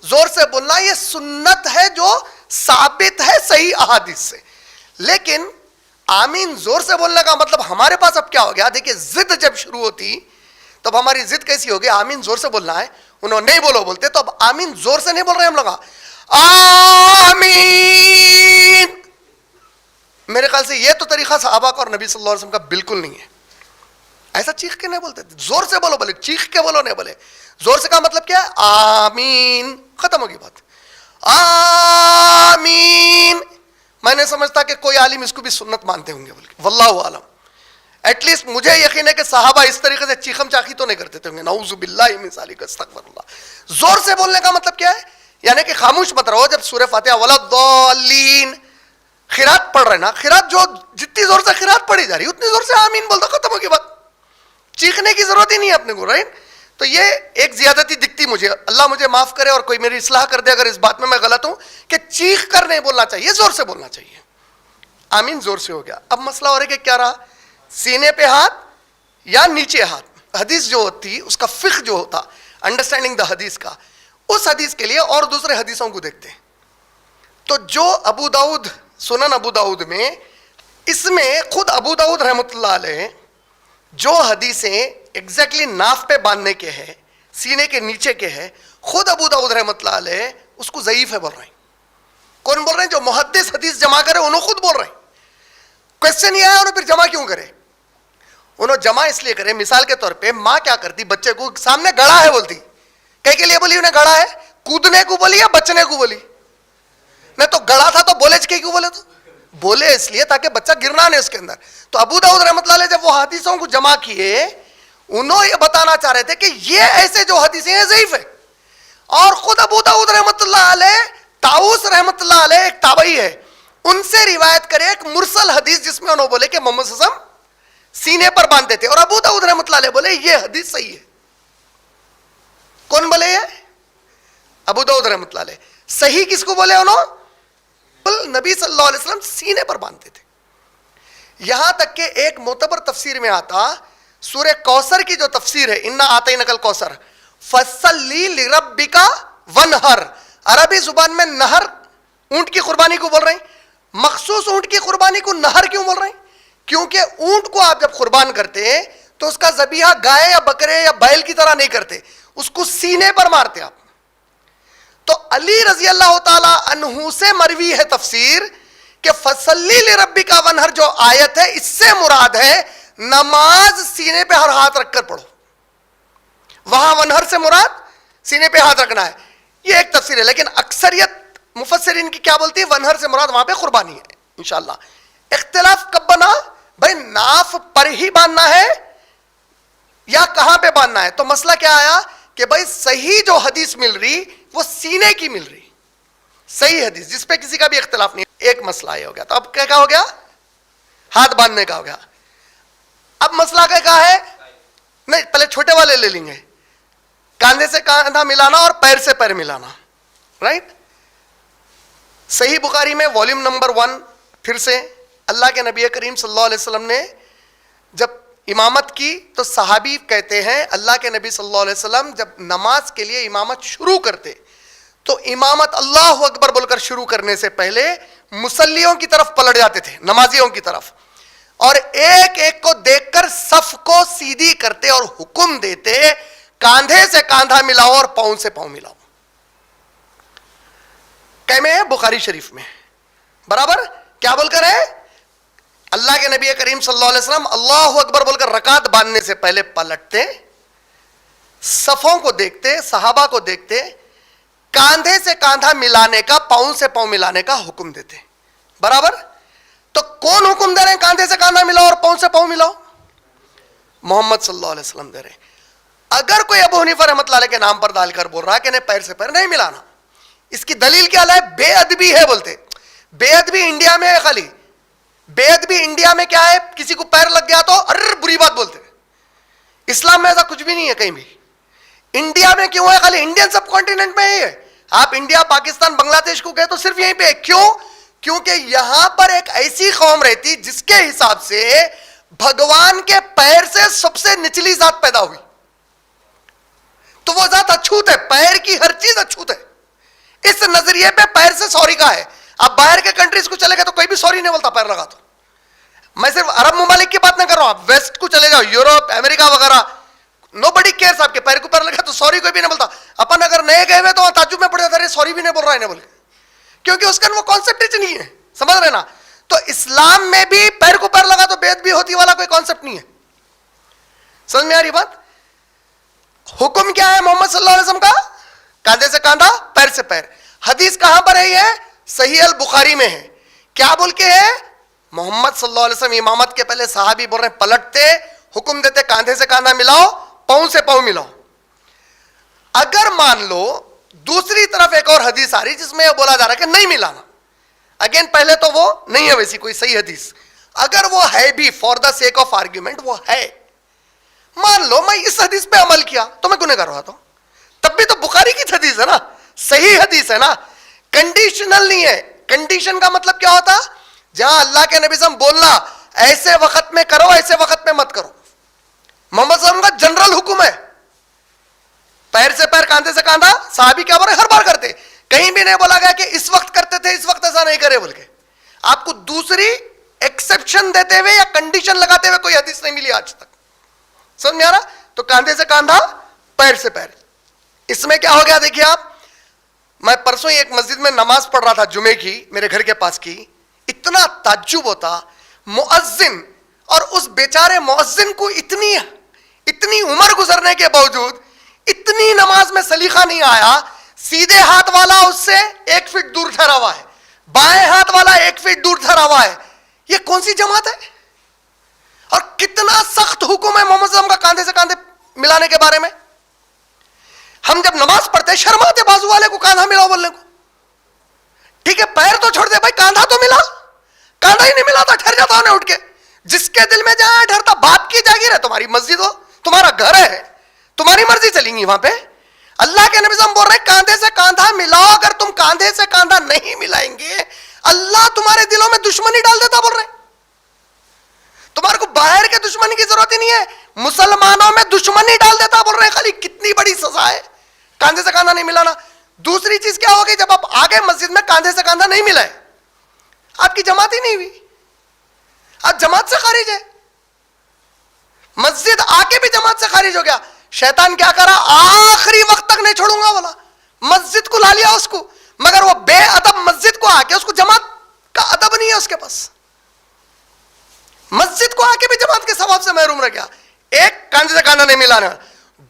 S2: زور سے بولنا یہ سنت ہے جو ثابت ہے صحیح احادیث سے. لیکن آمین زور سے بولنے کا مطلب ہمارے پاس اب کیا ہو گیا؟ دیکھیں ضد جب شروع ہوتی تب ہماری ضد کیسی ہوگی؟ آمین زور سے بولنا ہے, انہوں نہیں بولو بولتے, تو اب آمین زور سے نہیں بول رہے ہم لوگ, آمین. میرے خیال سے یہ تو طریقہ صحابہ کا اور نبی صلی اللہ علیہ وسلم کا بالکل نہیں ہے. ایسا چیخ کے نہیں بولتے, زور سے بولو بولے, چیخ کے بولو نہیں بولے. زور سے کا مطلب کیا ہے؟ آمین, ختم ہوگی بات. آمین. میں نہیں سمجھتا کہ کوئی عالم اس کو بھی سنت مانتے ہوں گے, بلکہ واللہ عالم. ایٹ لیسٹ مجھے یقین ہے کہ صحابہ اس طریقے سے چیخم چاخی تو نہیں کرتے تھے ہوں گے, نعوذ باللہ من ذالک, استغفر اللہ. زور سے بولنے کا مطلب کیا ہے؟ یعنی کہ خاموش مت رہو. جب سورہ فاتحہ ولضالین خیرات پڑھ رہے نا, خیرات جو جتنی زور سے خیرات پڑھی جا رہی اتنی زور سے آمین بولتا, ختم ہوگی بات. چیخنے کی ضرورت ہی نہیں ہے اپنے کو, رائٹ؟ تو یہ ایک زیادتی دکھتی مجھے, اللہ مجھے معاف کرے اور کوئی میری اصلاح کر دے اگر اس بات میں غلط ہوں, کہ چیخ کر نہیں بولنا چاہیے, زور سے بولنا چاہیے. آمین زور سے ہو گیا. اب مسئلہ ہو رہا ہے کہ کیا رہا, سینے پہ ہاتھ یا نیچے ہاتھ. حدیث جو ہوتی اس کا فقہ جو ہوتا, انڈرسٹینڈنگ دا حدیث کا, اس حدیث کے لیے اور دوسرے حدیثوں کو دیکھتے ہیں. تو جو ابو داؤد, سنن ابو داؤد میں, اس میں خود ابو داؤد رحمۃ اللہ علیہ جو حدیثیں ایگزیکٹلی ناف پہ باندھنے کے ہیں, سینے کے نیچے کے ہیں, خود ابو داؤد رحمۃ اللہ علیہ اس کو ضعیف ہے بول رہے ہیں. کون بول رہے ہیں؟ جو محدث حدیث جمع کرے انہوں خود بول رہے ہیں. کوشچن یہ آیا انہوں پھر جمع کیوں کرے؟ انہوں جمع اس لیے کرے, مثال کے طور پہ ماں کیا کرتی, بچے کو سامنے گڑا ہے بولتی, کہے کے لیے بولی انہیں گڑا ہے, کودنے کو بولی یا بچنے کو بولی؟ نہیں تو گڑا تھا تو بولے چکے کیوں بولے؟ تو بولے اس لیے تاکہ بچہ گرنا نہیں اس کے اندر. تو ابو داؤد رحمۃ اللہ علیہ جب وہ حدیثوں کو جمع کیے, انہوں یہ بتانا چاہ رہے تھے کہ یہ ایسے جو حدیثیں ہیں ضعیف ہے. اور خود ابو داؤد رحمۃ اللہ علیہ, طاؤس رحمۃ اللہ علیہ ایک تابعی ہے, ان سے روایت کرے ایک مرسل حدیث جس میں انہوں بولے کہ محمد صلی اللہ علیہ وسلم سینے پر باندھتے تھے, اور ابو داؤد رحمۃ اللہ علیہ بولے یہ حدیث صحیح ہے. کون بولے؟ یہ ابو داؤد رحمۃ اللہ علیہ. صحیح کس کو بولے انہوں؟ نبی صلی اللہ علیہ وسلم سینے پر باندھتے تھے. یہاں تک کہ ایک معتبر تفسیر میں آتا, سورہ کوثر کی جو تفسیر ہے, انا اعطینک الکوثر فصلی لربک ونہر, عربی زبان میں نہر اونٹ کی قربانی کو بول رہے ہیں. مخصوص اونٹ کی قربانی کو نہر کیوں بول رہے ہیں؟ کیونکہ اونٹ کو آپ جب قربان کرتے ہیں تو اس کا ذبیحہ گائے یا بکرے یا بیل کی طرح نہیں کرتے, اس کو سینے پر مارتے آپ. تو علی رضی اللہ تعالی عنہ سے مروی ہے تفسیر کہ فصلی لربک ونہر جو آیت ہے, اس سے مراد ہے نماز سینے پہ ہر ہاتھ رکھ کر پڑھو. وہاں ونہر سے مراد سینے پہ ہاتھ رکھنا ہے. یہ ایک تفسیر ہے, لیکن اکثریت مفسرین کی کیا بولتی ہے؟ ونہر سے مراد وہاں پہ قربانی ہے. انشاءاللہ اختلاف کب بنا بھائی, ناف پر ہی باندھنا ہے یا کہاں پہ باندھنا ہے؟ تو مسئلہ کیا آیا کہ بھائی صحیح جو حدیث مل رہی وہ سینے کی مل رہی, صحیح حدیث جس پہ کسی کا بھی اختلاف نہیں. ایک مسئلہ یہ ہو گیا. تو اب کیا ہو گیا؟ ہاتھ باندھنے کا ہو گیا. اب مسئلہ کیا ہے؟ نہیں, پہلے چھوٹے والے لے لیں گے, کاندھے سے کاندھا ملانا اور پیر سے پیر ملانا, رائٹ؟ صحیح بخاری میں والیوم نمبر 1 پھر سے اللہ کے نبی کریم صلی اللہ علیہ وسلم نے جب امامت کی تو صحابی کہتے ہیں اللہ کے نبی صلی اللہ علیہ وسلم جب نماز کے لیے امامت شروع کرتے تو امامت اللہ اکبر بول کر شروع کرنے سے پہلے مصلیوں کی طرف پلٹ جاتے تھے, نمازیوں کی طرف, اور ایک ایک کو دیکھ کر صف کو سیدھی کرتے اور حکم دیتے کاندھے سے کاندھا ملاؤ اور پاؤں سے پاؤں ملاؤ. کہ میں ہے بخاری شریف میں برابر کیا بول کر ہے, اللہ کے نبی کریم صلی اللہ علیہ وسلم اللہ اکبر بول کر رکعت باندھنے سے پہلے پلٹتے, صفوں کو دیکھتے, صحابہ کو دیکھتے, کاندھے سے کاندھا ملانے کا, پاؤں سے پاؤں ملانے کا حکم دیتے. برابر. تو کون حکم دے رہے ہیں کاندھے سے کاندھا ملاؤ اور پاؤں سے پاؤں ملاؤ؟ محمد صلی اللہ علیہ وسلم دے رہے ہیں. اگر کوئی ابو حنیفہ رحمۃ اللہ علیہ کے نام پر ڈال کر بول رہا کہ نہیں پیر سے پیر نہیں ملانا, اس کی دلیل کیا ہے؟ بے ادبی ہے بولتے. بے ادبی انڈیا میں ہے, خالی بے ادبی انڈیا میں کیا ہے, کسی کو پیر لگ گیا تو ارر بری بات بولتے. اسلام میں ایسا کچھ بھی نہیں ہے کہیں بھی. انڈیا میں کیوں ہے؟ خالی انڈین سب کانٹیننٹ میں ہی ہے. آپ انڈیا, پاکستان, بنگلہ دیش کو گئے تو صرف یہیں پہ. کیوں؟ کیونکہ یہاں پر ایک ایسی قوم رہتی جس کے حساب سے بھگوان کے پیر سے سب سے نچلی ذات پیدا ہوئی, تو وہ ذات اچھوت ہے, پیر کی ہر چیز اچھوت ہے. اس نظریے پہ پیر سے سوری کا ہے. آپ باہر کے کنٹریز کو چلے گئے تو کوئی بھی سوری نہیں بولتا پیر لگا تو. میں صرف عرب ممالک کی بات نہیں کر رہا ہوں, آپ ویسٹ کو چلے جاؤ, یورپ, امریکہ وغیرہ, نو بڈی کیئرس. آپ کے پیر کو پیر لگا تو سوری کوئی بھی نہیں بولتا. اپن اگر نئے گئے ہوئے تو وہاں تعجب میں پڑ جاتا ہے سوری بھی نہیں بول رہا ہے نہیں بول کے, کیونکہ اس کا وہ کانسیپٹ ہی نہیں ہے. سمجھ رہے نا؟ تو اسلام میں بھی پیر کو پیر لگا تو بے ادبی ہوتی والا کوئی کانسیپٹ نہیں ہے. سمجھ میں آ رہی بات؟ حکم کیا ہے محمد صلی اللہ علیہ وسلم کا؟ کاندھے سے کاندھا, پیر سے پیر. حدیث کہاں پر ہے؟ یہ صحیح البخاری میں ہے. کیا بول کے ہے؟ محمد صلی اللہ علیہ وسلم امامت کے پہلے صحابی بول رہے ہیں پلٹتے, حکم دیتے کاندھے سے کاندھا ملاؤ, پاؤں سے پاؤں ملاؤ. اگر مان لو دوسری طرف ایک اور حدیث آ رہی جس میں یہ بولا جا رہا ہے کہ نہیں ملانا, اگین پہلے تو وہ نہیں ہے ویسی کوئی صحیح حدیث. اگر وہ ہے بھی for the sake of argument وہ ہے, مان لو میں اس حدیث پہ عمل کیا تو میں گنہگار ہوا تو, تب بھی تو بخاری کی حدیث ہے نا, صحیح حدیث ہے نا, کنڈیشنل نہیں ہے. کنڈیشن کا مطلب کیا ہوتا؟ جہاں اللہ کے نبی صلی اللہ علیہ وسلم بولنا ایسے وقت میں کرو, ایسے وقت میں مت کرو. محمد صلی اللہ علیہ وسلم کا جنرل حکم ہے پیر سے پیر, کاندھے سے کاندھا. صحابی کیا بول رہے؟ ہر بار کرتے, کہیں بھی نہیں بولا گیا کہ اس وقت کرتے تھے اس وقت ایسا نہیں کرے بول کے. آپ کو دوسری ایکسپشن دیتے ہوئے یا کنڈیشن لگاتے ہوئے کوئی حدیث نہیں ملی آج تک. سمجھ میں آ رہا؟ تو کاندھے سے کاندھا, پیر سے پیر. اس میں کیا ہو گیا دیکھیے آپ, میں پرسوں ہی ایک مسجد میں نماز پڑھ رہا تھا جمعے کی, میرے گھر کے پاس کی. اتنا تعجب ہوتا, مؤذن اور اس بیچارے مؤذن کو اتنی عمر گزرنے کے باوجود اتنی نماز میں سلیقہ نہیں آیا. سیدھے ہاتھ والا اس سے 1 فٹ دور ٹھہرا ہوا ہے, بائیں ہاتھ والا 1 فٹ دور ٹھہرا ہوا ہے. یہ کون سی جماعت ہے؟ اور کتنا سخت حکم ہے محمد صلی اللہ علیہ وسلم کا کاندھے سے کاندھے ملانے کے بارے میں. ہم جب نماز پڑھتے شرماتے بازو والے کو کاندھا ملاؤ بولنے کو. ٹھیک ہے پیر تو چھوڑ دے بھائی, کاندھا تو ملا. کاندھا ہی نہیں ملا تو ٹھہر جاتا انہیں اٹھ کے. جس کے دل میں جہاں ٹھہرتا, باپ کی جاگیر ہے, تمہاری مسجد ہو, تمہارا گھر ہے, تمہاری مرضی چلیں گی وہاں پہ. اللہ کے نبی صلی اللہ علیہ وسلم بول رہے ہیں کاندھے سے کاندھا ملاؤ. اگر تم کاندھے سے کاندھا نہیں ملائیں گے اللہ تمہارے دلوں میں دشمنی ڈال دیتا. بول رہے ہیں تمہارے کو باہر کے دشمنی کی ضرورت ہی نہیں ہے, مسلمانوں میں دشمنی ڈال دیتا. بول رہے ہیں خالی کتنی بڑی سزا ہے کاندھے سے کاندھا نہیں ملانا. دوسری چیز کیا ہوگی, جب آپ آگے مسجد میں کاندھے سے کاندھا نہیں ملائے, آپ کی جماعت ہی نہیں ہوئی, آپ جماعت سے خارج ہے. مسجد آ کے بھی جماعت سے خارج ہو گیا. شیطان کیا کرا, آخری وقت تک نہیں چھوڑوں گا والا, مسجد کو لا لیا اس کو, مگر وہ بے ادب مسجد کو آ کے, اس کو جماعت کا ادب نہیں ہے اس کے پاس, مسجد کو آ کے بھی جماعت کے ثواب سے محروم رہ گیا. ایک کاندھے سے کاندھا نہیں ملانا.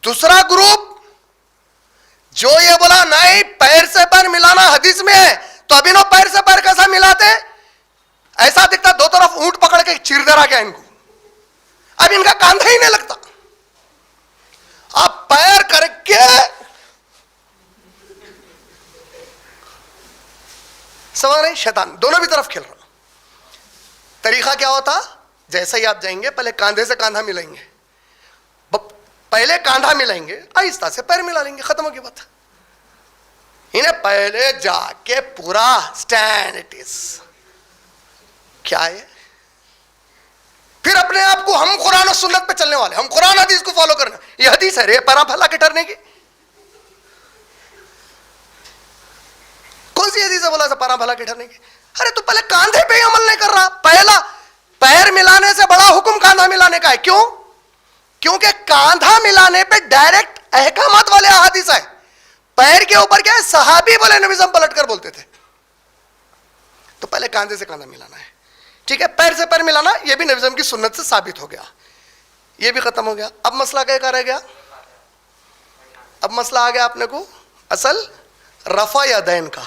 S2: دوسرا گروپ جو یہ بولا نہیں پیر سے پیر ملانا حدیث میں ہے, تو ابھی نو پیر سے پیر کیسا ملاتے؟ ایسا دکھتا دو طرف اونٹ پکڑ کے چیر دے رہا کیا ان کو, اب ان کا کاندھا ہی نہیں لگتا. آپ پیر کر کے سمجھ رہے ہیں, شیطان دونوں بھی طرف کھیل رہا. طریقہ کیا ہوتا, جیسا ہی آپ جائیں گے پہلے کاندھے سے کاندھا ملائیں گے, پہلے کاندھا ملائیں گے, آہستہ سے پیر ملا لیں گے, ختم ہو گئی بات. انہیں پہلے جا کے پورا اسٹینڈ اٹ از کیا ہے پھر اپنے آپ کو ہم قرآن و سنت پہ چلنے والے, ہم قرآن حدیث کو فالو کرنا. یہ حدیث ہے رے پرا پھیلا کے ٹرنے کی؟ کون سی حدیث ہے بولا سا پرا پھیلا کے ٹرنے کی؟ ارے تو پہلے کاندھے پہ ہی عمل نہیں کر رہا. پہلا پیر ملانے سے بڑا حکم کاندھا ملانے کا ہے. کیوں؟ کیونکہ کاندھا ملانے پہ ڈائریکٹ احکامات والے احادیث ہے. پیر کے اوپر کیا ہے؟ صحابی بولے, نبی صاحب پلٹ کر بولتے تھے. تو پہلے کاندھے سے کاندھا ملانا ہے, ٹھیک ہے. پیر سے پیر ملانا یہ بھی نبی صاحب کی سنت سے ثابت ہو گیا, یہ بھی ختم ہو گیا. اب مسئلہ کیا رہ گیا؟ اب مسئلہ آ گیا اپنے کو اصل رفع یدین کا.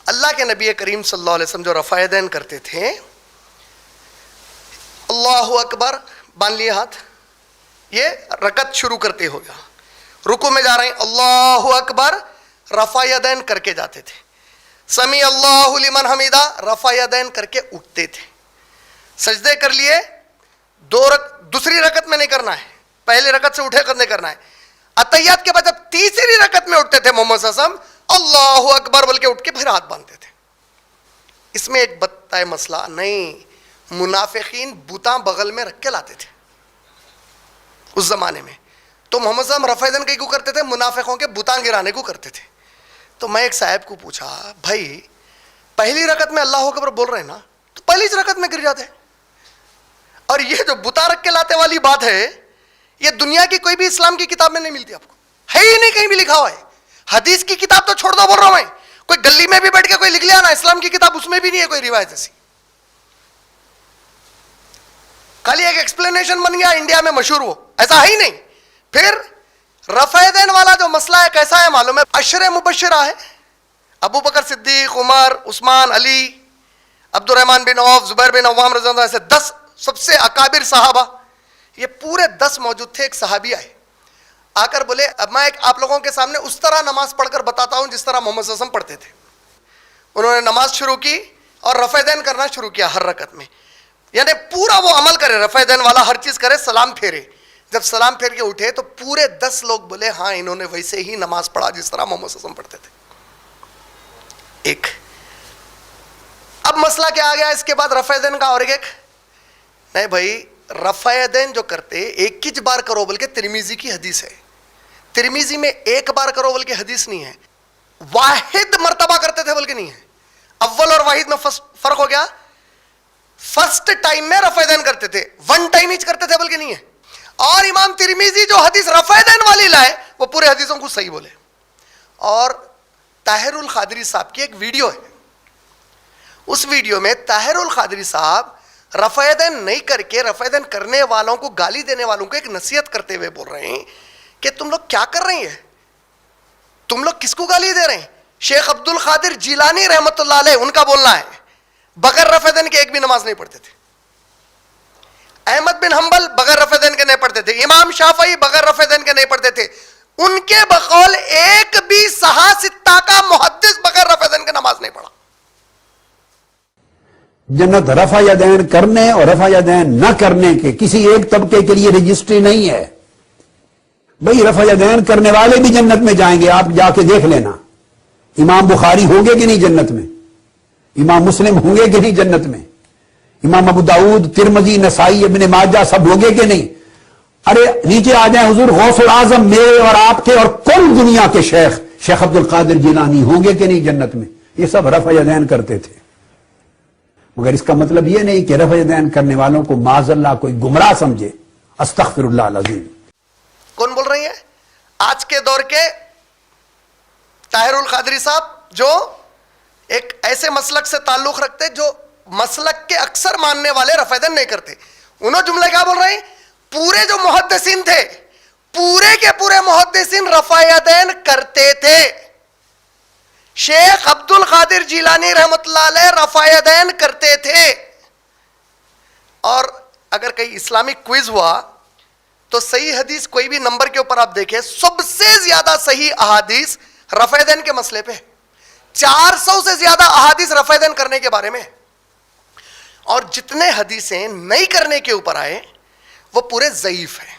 S2: اللہ کے نبی کریم صلی اللہ علیہ وسلم جو رفع یدین کرتے تھے, اللہ اکبر باندھ لیے ہاتھ, یہ رکعت شروع کرتے ہو گیا, رکوع میں جا رہے ہیں اللہ اکبر, رفع یدین کر کے جاتے تھے. سمیع اللہ لمن حمیدہ, رفع یدین کر کے اٹھتے تھے. سجدے کر لیے, دوسری رکعت میں نہیں کرنا ہے, پہلی رکعت سے اٹھے کرنے کرنا ہے. اتحیات کے بعد جب تیسری رکعت میں اٹھتے تھے محمد صلی اللہ علیہ وسلم اللہ اکبر بول کے اٹھ کے پھر ہاتھ باندھتے تھے. اس میں ایک بتائے مسئلہ نہیں, منافقین بتاں بغل میں رکھ کے لاتے تھے اس زمانے میں. تو محمد صلی اللہ علیہ وسلم رفع یدین کیوں کرتے تھے؟ منافقوں کے بتاں گرانے کو کرتے تھے. تو میں ایک صاحب کو پوچھا, بھائی پہلی رکعت میں اللہ اکبر بول رہے ہیں نا, تو پہلی رکعت میں گر جاتے ہیں. اور یہ جو بتا رکھ کے لاتے والی بات ہے, یہ دنیا کی کوئی بھی اسلام کی کتاب میں نہیں ملتی آپ کو, ہے ہی نہیں, کہیں بھی لکھا ہوا ہے. حدیث کی کتاب تو چھوڑ دو, بول رہا ہوں میں, کوئی گلی میں بھی بیٹھ کے کوئی لکھ لیا نا اسلام کی کتاب, اس میں بھی نہیں ہے کوئی روایت ایسی. خالی ایک ایکسپلینیشن بن گیا, انڈیا میں مشہور ہو, ایسا ہے ہی نہیں. پھر رفع یدین والا جو مسئلہ ہے کیسا ہے معلوم ہے؟ عشر مبشرہ ہے, ابو بکر صدیق, عمر, عثمان, علی, عبد الرحمن بن عوف, زبیر بن عوام رضی اللہ عنہ, ایسے 10 سب سے اکابر صحابہ, یہ پورے 10 موجود تھے. ایک صحابی آئے, آ کر بولے اب میں آپ لوگوں کے سامنے اس طرح نماز پڑھ کر بتاتا ہوں جس طرح محمد صلی اللہ علیہ وسلم پڑھتے تھے. انہوں نے نماز شروع کی اور رفع یدین کرنا شروع کیا ہر رکعت میں, یعنی پورا وہ عمل کرے, رفع یدین والا ہر چیز کرے, سلام پھیرے. جب سلام پھیر کے اٹھے تو پورے 10 لوگ بولے ہاں انہوں نے ویسے ہی نماز پڑھا جس طرح محمد صلی اللہ علیہ وسلم پڑھتے تھے. ایک اب مسئلہ کیا آ گیا اس کے بعد رفع یدین کا؟ اور ایک نہیں بھائی, رفع یدین جو کرتے ایک ہی بار کرو بلکہ ترمذی کی حدیث ہے, ترمذی میں ایک بار کرو بلکہ حدیث نہیں ہے. واحد مرتبہ کرتے تھے بلکہ نہیں ہے. اول اور واحد میں فرق ہو گیا. فرسٹ ٹائم میں رفع یدین کرتے تھے, ون ٹائم ایچ کرتے تھے بلکہ نہیں ہے. اور امام ترمذی جو حدیث رفع یدین والی لائے وہ پورے حدیثوں کو صحیح بولے. اور طاہر القادری صاحب کی ایک ویڈیو ہے, اس ویڈیو میں طاہر القادری صاحب رفع یدین نہیں کر کے رفع یدین کرنے والوں کو, گالی دینے والوں کو ایک نصیحت کرتے ہوئے بول رہے ہیں کہ تم لوگ کیا کر رہے ہیں, تم لوگ کس کو گالی دے رہے ہیں؟ شیخ عبد القادر جیلانی رحمۃ اللہ علیہ, ان کا بولنا ہے بغیر رفع یدین کے ایک بھی نماز نہیں پڑھتے تھے. احمد بن حنبل بغیر رفع یدین کے نہیں پڑھتے تھے. امام شافعی بغیر رفع یدین کے نہیں پڑھتے تھے. ان کے بقول ایک بھی صحابہ کا محدث بغیر رفع یدین کے نماز نہیں پڑھا.
S3: جنت رفع یدین کرنے اور رفع یدین نہ کرنے کے کسی ایک طبقے کے لیے رجسٹری نہیں ہے. بھئی رفع یدین کرنے والے بھی جنت میں جائیں گے, آپ جا کے دیکھ لینا. امام بخاری ہوں گے کہ نہیں جنت میں؟ امام مسلم ہوں گے کہ نہیں جنت میں؟ امام ابو داؤد, ترمذی, نسائی, ابن ماجہ سب ہوں گے کہ نہیں؟ ارے نیچے آ جائیں, حضور غوث العظم میرے اور آپ کے اور کل دنیا کے شیخ عبد القادر جیلانی ہوں گے کہ نہیں جنت میں؟ یہ سب رفع یدین کرتے تھے. مگر اس کا مطلب یہ نہیں کہ رفع یدین کرنے والوں کو معاذ اللہ کوئی گمراہ سمجھے. استغفر اللہ العظیم.
S2: کون بول رہی ہے؟ آج کے دور کے طاہر القادری صاحب جو ایک ایسے مسلک سے تعلق رکھتے جو مسلک کے اکثر ماننے والے رفع یدین نہیں کرتے. انہوں جملہ کیا بول رہے ہیں؟ پورے جو محدثین تھے, پورے کے پورے محدثین رفع یدین کرتے تھے. شیخ عبد القادر جیلانی رحمۃ اللہ علیہ رفع یدین کرتے تھے. اور اگر کہیں اسلامک کوئز ہوا تو صحیح حدیث کوئی بھی نمبر کے اوپر آپ دیکھیں, سب سے زیادہ صحیح احادیث رفع یدین کے مسئلے پہ 400 سے زیادہ احادیث رفع یدین کرنے کے بارے میں. اور جتنے حدیثیں نہیں کرنے کے اوپر آئے وہ پورے ضعیف ہیں.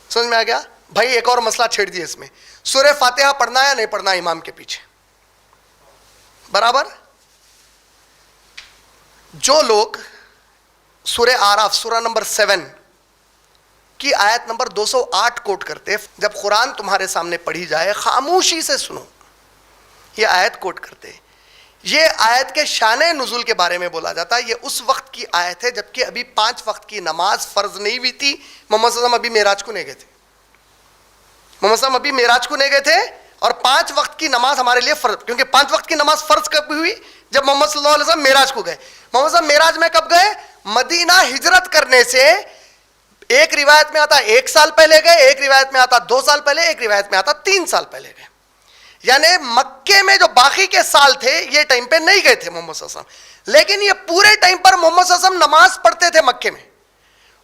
S2: سمجھ میں آ گیا بھائی؟ ایک اور مسئلہ چھیڑ دیا اس میں, سورہ فاتحہ پڑھنا یا نہیں پڑھنا امام کے پیچھے برابر. جو لوگ سورہ آراف سورہ نمبر 7 کی آیت نمبر 208 کوٹ کرتے، جب قرآن تمہارے سامنے پڑھی جائے خاموشی سے سنو، یہ آیت کوٹ کرتے. یہ آیت کے شان نزول کے بارے میں بولا جاتا ہے. یہ اس وقت کی آیت ہے جبکہ ابھی 5 وقت کی نماز فرض نہیں ہوئی تھی. محمد صلی اللہ علیہ وسلم ابھی معراج کو نہیں گئے تھے. محمد صلی اللہ علیہ وسلم ابھی معراج کو نہیں گئے تھے اور 5 وقت کی نماز ہمارے لیے فرض، کیونکہ 5 وقت کی نماز فرض کب ہوئی؟ جب محمد صلی اللہ علیہ وسلم معراج کو گئے. محمد صلی اللہ علیہ وسلم معراج میں کب گئے؟ مدینہ ہجرت کرنے سے ایک روایت میں آتا 1 سال پہلے گئے، ایک روایت میں آتا 2 سال پہلے، ایک روایت میں آتا 3 سال پہلے گئے. یعنی مکے میں جو باقی کے سال تھے یہ ٹائم پہ نہیں گئے تھے محمد صلی اللہ علیہ وسلم، لیکن یہ پورے ٹائم پر محمد صلی اللہ علیہ وسلم نماز پڑھتے تھے مکے میں.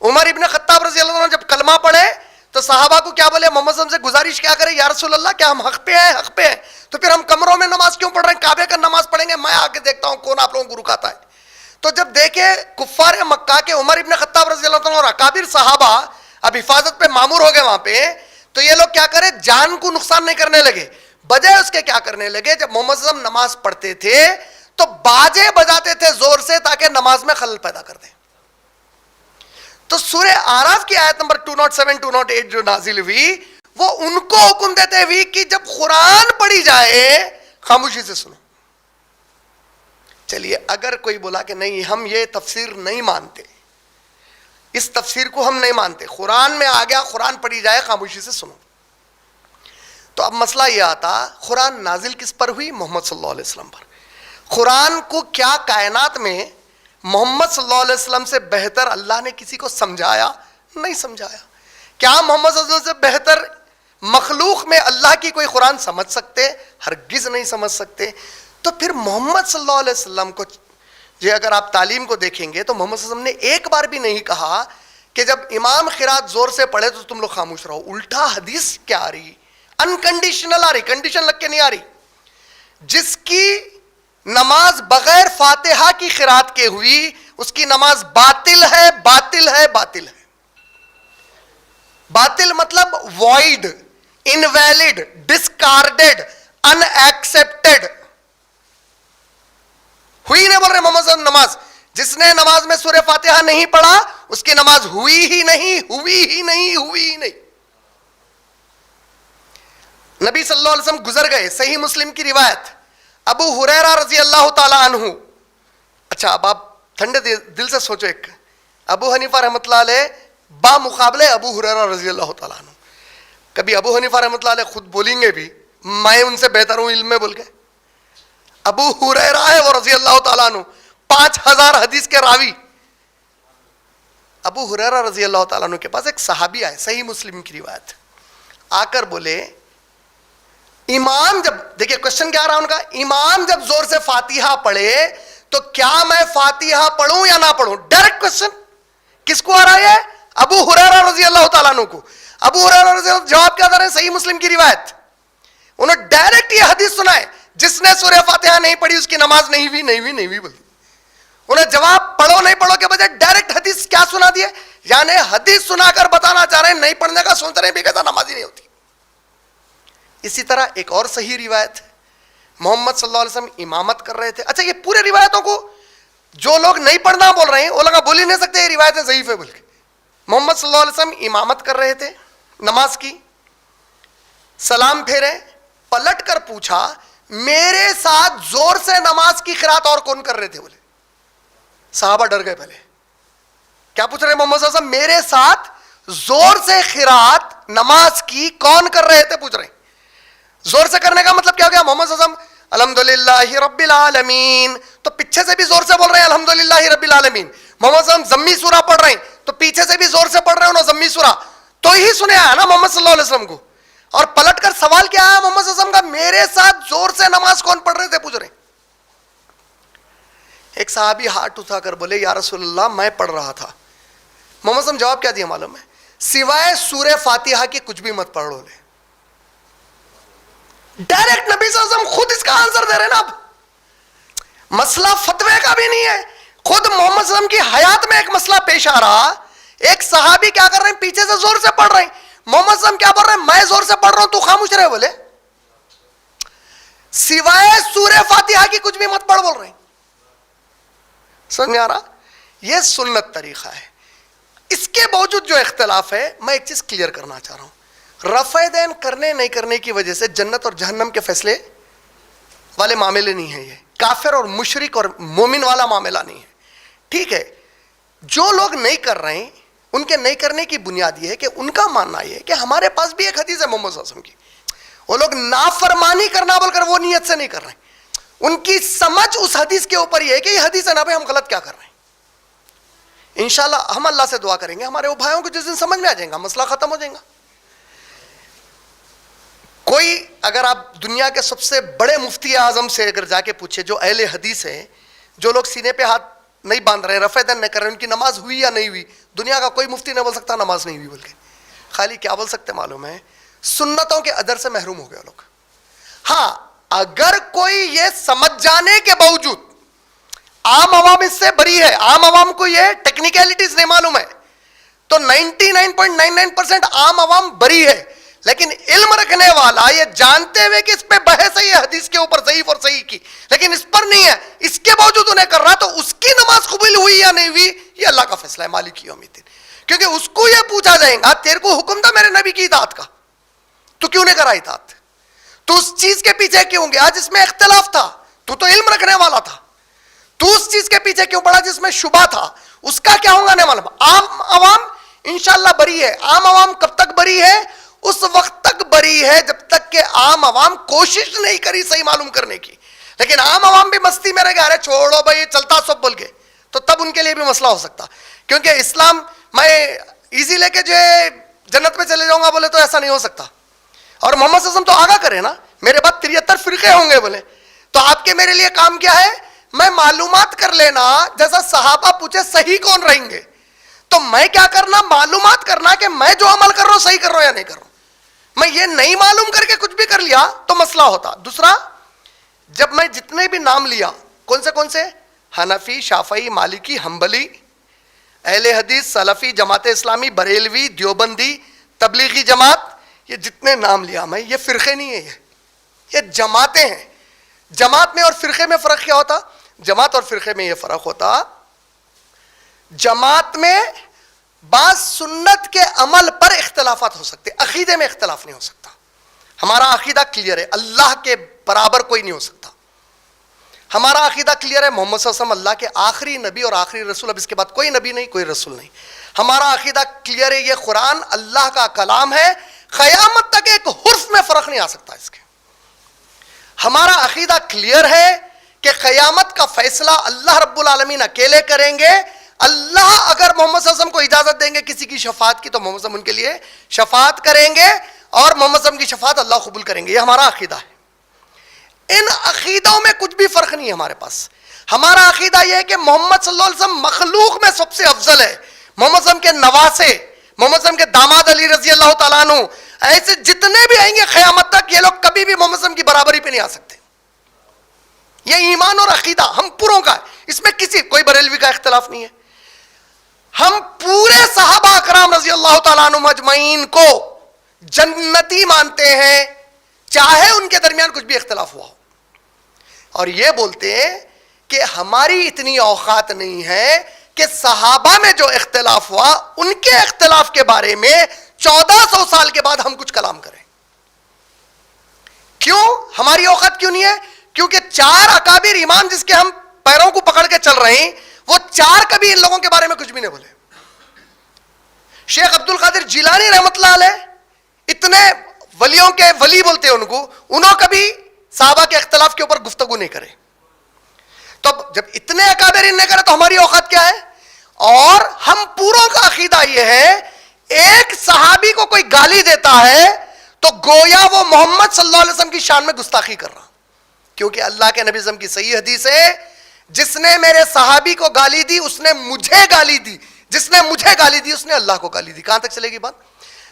S2: عمر ابن خطاب رضی اللہ عنہ جب کلمہ پڑھے تو صحابہ کو کیا بولے؟ محمد صلی اللہ علیہ وسلم سے گزارش کیا کرے، یا رسول اللہ کیا ہم حق پہ ہیں؟ حق پہ ہیں تو پھر ہم کمروں میں نماز کیوں پڑھ رہے ہیں؟ کعبے کا نماز پڑھیں گے، میں آ کے دیکھتا ہوں کون آپ لوگوں کو رکاتا ہے. تو جب دیکھے کفار مکہ کے عمر ابن خطاب رضی اللہ عنہ اور اکابر صحابہ اب حفاظت پہ معمور ہو گئے وہاں پہ، تو یہ لوگ کیا کرے؟ جان کو نقصان نہیں کرنے لگے، بجائے اس کے کیا کرنے لگے؟ جب محمد صلی اللہ علیہ وسلم نماز پڑھتے تھے تو باجے بجاتے تھے زور سے تاکہ نماز میں خلل پیدا کر دیں. تو سورہ آراف کی آیت نمبر 207 208 جو نازل ہوئی وہ ان کو حکم دیتے ہوئی کہ جب قرآن پڑھی جائے خاموشی سے سنو. چلیے اگر کوئی بولا کہ نہیں ہم یہ تفسیر نہیں مانتے، اس تفسیر کو ہم نہیں مانتے، قرآن میں آ گیا قرآن پڑھی جائے خاموشی سے سنو، تو اب مسئلہ یہ آتا قرآن نازل کس پر ہوئی؟ محمد صلی اللہ علیہ وسلم پر. قرآن کو کیا کائنات میں محمد صلی اللہ علیہ وسلم سے بہتر اللہ نے کسی کو سمجھایا؟ نہیں سمجھایا. کیا محمد صلی اللہ علیہ وسلم سے بہتر مخلوق میں اللہ کی کوئی قرآن سمجھ سکتے؟ ہرگز نہیں سمجھ سکتے. تو پھر محمد صلی اللہ علیہ وسلم کو یہ اگر آپ تعلیم کو دیکھیں گے تو محمد صلی اللہ علیہ وسلم نے ایک بار بھی نہیں کہا کہ جب امام قرات زور سے پڑھے تو تم لوگ خاموش رہو. الٹا حدیث کیا آ رہی؟ انکنڈیشنل آ رہی، کنڈیشن لگ کے نہیں آ رہی. جس کی نماز بغیر فاتحہ کی قرات کے ہوئی اس کی نماز باطل ہے، باطل ہے، باطل ہے. باطل مطلب وائڈ، انویلڈ، ڈسکارڈڈ، ان ایکسپٹڈ. ہوئی نہیں بول رہے محمد صلی اللہ علیہ وسلم نماز. جس نے نماز میں سورہ فاتحہ نہیں پڑھا اس کی نماز ہوئی ہی نہیں، ہوئی ہی نہیں، ہوئی ہی نہیں. نبی صلی اللہ علیہ وسلم گزر گئے، صحیح مسلم کی روایت، ابو ہریرہ رضی اللہ تعالی عنہ. اچھا اب آپ ٹھنڈے دل سے سوچو، ایک ابو حنیفہ رحمۃ اللہ علیہ با مقابلے ابو ہریرہ رضی اللہ تعالی عنہ. کبھی ابو حنیفہ رحمۃ اللہ علیہ خود بولیں گے بھی میں ان سے بہتر ہوں علم میں بول کے. ابو ہریرہ ہے وہ رضی اللہ تعالیٰ عنہ، 5000 حدیث کے راوی. ابو ہریرہ رضی اللہ تعالیٰ عنہ کے پاس ایک صحابی آئے، صحیح مسلم کی روایت، آ کر بولے امام جب، دیکھیے کوشچن کیا رہا ان کا، امام جب زور سے فاتحہ پڑھے تو کیا میں فاتحہ پڑھوں یا نہ پڑھوں؟ Direct question. کس کو آ رہا ہے؟ ابو ہریرہ رضی اللہ تعالیٰ عنہ کو. ابو ہریرہ رضی اللہ جواب کیا دے رہے ہیں؟ صحیح مسلم کی روایت. انہوں نے ڈائریکٹ یہ حدیث سنائے جس نے سورہ فاتحہ نہیں پڑھی اس کی نماز نہیں ہوئی، نہیں ہوئی، نہیں ہوئی بول دی. انہیں جواب پڑھو نہیں پڑھو کے بجائے ڈائریکٹ حدیث کیا سنا دیے، یعنی حدیث سنا کر بتانا چاہ رہے ہیں نہیں پڑھنے کا سوچ رہے ہیں بھی کہتا نماز ہی نہیں ہوتی. اسی طرح ایک اور صحیح روایت ہے، محمد صلی اللہ علیہ وسلم امامت کر رہے تھے. اچھا یہ پورے روایتوں کو جو لوگ نہیں پڑھنا بول رہے ہیں وہ لوگ بول ہی نہیں سکتے یہ روایتیں ضعیف ہے بول کے. محمد صلی اللہ علیہ وسلم امامت کر رہے تھے نماز کی، سلام پھیرے، پلٹ کر پوچھا میرے ساتھ زور سے نماز کی قرات اور کون کر رہے تھے؟ بولے صحابہ ڈر گئے. پہلے کیا پوچھ رہے محمد صلی اللہ علیہ وسلم؟ میرے ساتھ زور سے قرات نماز کی کون کر رہے تھے پوچھ رہے ہیں. زور سے کرنے کا مطلب کیا ہو گیا؟ محمد صلی اللہ علیہ وسلم الحمدللہ رب العالمین، تو پیچھے سے بھی زور سے بول رہے ہیں الحمدللہ رب العالمین. محمد صلی اللہ علیہ وسلم ضمی سورہ پڑھ رہے ہیں تو پیچھے سے بھی زور سے پڑھ رہے ہیں انہوں ضمی سورہ، تو ہی سنے آیا نا محمد صلی اللہ علیہ وسلم کو. اور پلٹ کر سوال کیا ہے محمد صلی اللہ علیہ وسلم کا؟ میرے ساتھ زور سے نماز کون پڑھ رہے تھے پوچھ رہے ہیں. ایک صحابی ہاتھ اٹھا کر بولے یا رسول اللہ میں پڑھ رہا تھا. محمد صلی اللہ علیہ وسلم جواب کیا دیا معلوم ہے؟ سوائے سورہ فاتحہ کی کچھ بھی مت پڑھو. لے ڈائریکٹ نبی صلی اللہ علیہ وسلم خود اس کا آنسر دے رہے ہیں نا. اب مسئلہ فتوے کا بھی نہیں ہے، خود محمد صلی اللہ علیہ وسلم کی حیات میں ایک مسئلہ پیش آ رہا، ایک صحابی کیا کر رہے ہیں پیچھے سے زور سے پڑھ رہے ہیں، محمد صلی اللہ علیہ وسلم کیا بول رہے ہیں میں زور سے پڑھ رہا ہوں تو خاموش رہے. بولے سوائے سورہ فاتحہ کی کچھ بھی مت پڑھ بول رہے ہیں. سمجھ میں آ رہا؟ یہ سنت طریقہ ہے. اس کے باوجود جو اختلاف ہے, میں ایک چیز کلیئر کرنا چاہ رہا ہوں, رفع دین کرنے نہیں کرنے کی وجہ سے جنت اور جہنم کے فیصلے والے معاملے نہیں ہیں. یہ کافر اور مشرک اور مومن والا معاملہ نہیں ہے. ٹھیک ہے, جو لوگ نہیں کر رہے ہیں ان کے نہیں کرنے کی بنیاد یہ ہے کہ ان کا ماننا یہ ہے کہ ہمارے پاس بھی ایک حدیث ہے محمد صلی اللہ علیہ وسلم کی. وہ لوگ نافرمانی کرنا بول کر وہ نیت سے نہیں کر رہے ہیں, ان کی سمجھ اس حدیث کے اوپر یہ ہے کہ یہ حدیث ہے نا بھائی, ہم غلط کیا کر رہے ہیں. انشاءاللہ ہم اللہ سے دعا کریں گے ہمارے وہ بھائیوں کو جس دن سمجھ میں آ جائیں گا, مسئلہ ختم ہو جائے گا. کوئی اگر آپ دنیا کے سب سے بڑے مفتی اعظم سے اگر جا کے پوچھے, جو اہل حدیث ہیں, جو لوگ سینے پہ ہاتھ نہیں باندھ رہے, رفع دین نہیں کر رہے, ان کی نماز ہوئی یا نہیں ہوئی, دنیا کا کوئی مفتی نہیں بول سکتا نماز نہیں ہوئی بول کے. خالی کیا بول سکتے معلوم ہے, سنتوں کے ادر سے محروم ہو گئے لوگ. ہاں, اگر کوئی یہ سمجھ جانے کے باوجود, عام عوام اس سے بری ہے, عام عوام کو یہ ٹیکنیکلٹیز نہیں معلوم ہے, تو 99.99% عام عوام بری ہے. لیکن علم رکھنے والا یہ جانتے ہوئے کہ اس پہ بحث ہے یہ حدیث کے اوپر ضعیف اور صحیح کی, لیکن اس پر نہیں ہے, اس کے باوجود انہیں کر رہا, تو اس کی نماز قبول ہوئی یا نہیں ہوئی یہ اللہ کا فیصلہ ہے, مالک یوم الدین. کیونکہ اس کو یہ پوچھا جائے گا تیرے کو حکم تھا میرے نبی کی اطاعت کا, تو کیوں نہیں کرا اطاعت, تو اس چیز کے پیچھے کیوں گیا جس میں اختلاف تھا, تو علم رکھنے والا تھا, تو اس چیز کے پیچھے کیوں پڑا جس میں شبہ تھا, اس کا کیا ہوگا نہیں معلوم. عام عوام انشاءاللہ بری ہے. عام عوام کب تک بری ہے, اس وقت تک بری ہے جب تک کہ عام عوام کوشش نہیں کری صحیح معلوم کرنے کی. لیکن عام عوام بھی مستی میں رہ گئے, ارے چھوڑو بھائی چلتا سب بول کے, تو تب ان کے لیے بھی مسئلہ ہو سکتا. کیونکہ اسلام میں ایزی لے کے جو جنت میں چلے جاؤں گا بولے تو ایسا نہیں ہو سکتا. اور محمد صلی اللہ علیہ وسلم تو آگاہ کرے نا, میرے بعد 73 فرقے ہوں گے بولے, تو آپ کے میرے لیے کام کیا ہے, میں معلومات کر لینا, جیسا صحابہ پوچھے صحیح کون رہیں گے, تو میں کیا کرنا, معلومات کرنا کہ میں جو عمل کر رہا ہوں صحیح کر رہا ہوں یا نہیں کر رہا ہوں. میں یہ نہیں معلوم کر کے کچھ بھی کر لیا تو مسئلہ ہوتا. دوسرا, جب میں جتنے بھی نام لیا, کون سے, حنفی, شافعی, مالکی, حنبلی, اہل حدیث, سلفی, جماعت اسلامی, بریلوی, دیوبندی, تبلیغی جماعت, یہ جتنے نام لیا میں, یہ فرقے نہیں ہیں, یہ جماعتیں ہیں. جماعت میں اور فرقے میں فرق کیا ہوتا, جماعت اور فرقے میں یہ فرق ہوتا, جماعت میں بعض سنت کے عمل پر اختلافات ہو سکتے, عقیدے میں اختلاف نہیں ہو سکتا. ہمارا عقیدہ کلیئر ہے, اللہ کے برابر کوئی نہیں ہو سکتا. ہمارا عقیدہ کلیئر ہے, محمد صلی اللہ علیہ وسلم اللہ کے آخری نبی اور آخری رسول, اب اس کے بعد کوئی نبی نہیں, کوئی رسول نہیں. ہمارا عقیدہ کلیئر ہے, یہ قرآن اللہ کا کلام ہے, قیامت تک ایک حرف میں فرق نہیں آ سکتا اس کے. ہمارا عقیدہ کلیئر ہے کہ قیامت کا فیصلہ اللہ رب العالمین اکیلے کریں گے. اللہ اگر محمد صلی اللہ علیہ وسلم کو اجازت دیں گے کسی کی شفاعت کی, تو محمد صلی اللہ علیہ وسلم ان کے لیے شفاعت کریں گے, اور محمد صلی اللہ علیہ وسلم کی شفاعت اللہ قبول کریں گے. یہ ہمارا عقیدہ ہے. ان عقیدوں میں کچھ بھی فرق نہیں ہے ہمارے پاس. ہمارا عقیدہ یہ ہے کہ محمد صلی اللہ علیہ وسلم مخلوق میں سب سے افضل ہے. محمد صلی اللہ علیہ وسلم کے نواسے, محمد صلی اللہ علیہ وسلم کے داماد علی رضی اللہ تعالیٰ عنہ, ایسے جتنے بھی آئیں گے قیامت تک, یہ لوگ کبھی بھی محمد صلی اللہ علیہ وسلم کی برابری پہ نہیں آ سکتے. یہ ایمان اور عقیدہ ہم پوروں کا ہے, اس میں کسی کوئی بریلوی کا اختلاف نہیں ہے. ہم پورے صحابہ اکرام رضی اللہ تعالیٰ عنہ اجمعین کو جنتی مانتے ہیں, چاہے ان کے درمیان کچھ بھی اختلاف ہوا ہو. اور یہ بولتے ہیں کہ ہماری اتنی اوقات نہیں ہے کہ صحابہ میں جو اختلاف ہوا ان کے اختلاف کے بارے میں 1400 سال کے بعد ہم کچھ کلام کریں. کیوں ہماری اوقات کیوں نہیں ہے, کیونکہ 4 اکابر امام جس کے ہم پیروں کو پکڑ کے چل رہے ہیں, وہ 4 کبھی ان لوگوں کے بارے میں کچھ بھی نہیں بولے. شیخ عبد القادر جیلانی رحمۃ اللہ علیہ, اتنے ولیوں کے ولی بولتے ہیں ان کو, انہوں کبھی صحابہ کے اختلاف کے اوپر گفتگو نہیں کرے. تو جب اتنے اکابر ان نے کرے تو ہماری اوقات کیا ہے. اور ہم پوروں کا عقیدہ یہ ہے, ایک صحابی کو کوئی گالی دیتا ہے تو گویا وہ محمد صلی اللہ علیہ وسلم کی شان میں گستاخی کر رہا, کیونکہ اللہ کے نبی صلی اللہ علیہ وسلم کی صحیح حدیث ہے, جس نے میرے صحابی کو گالی دی اس نے مجھے گالی دی, جس نے مجھے گالی دی اس نے اللہ کو گالی دی. کہاں تک چلے گی بات,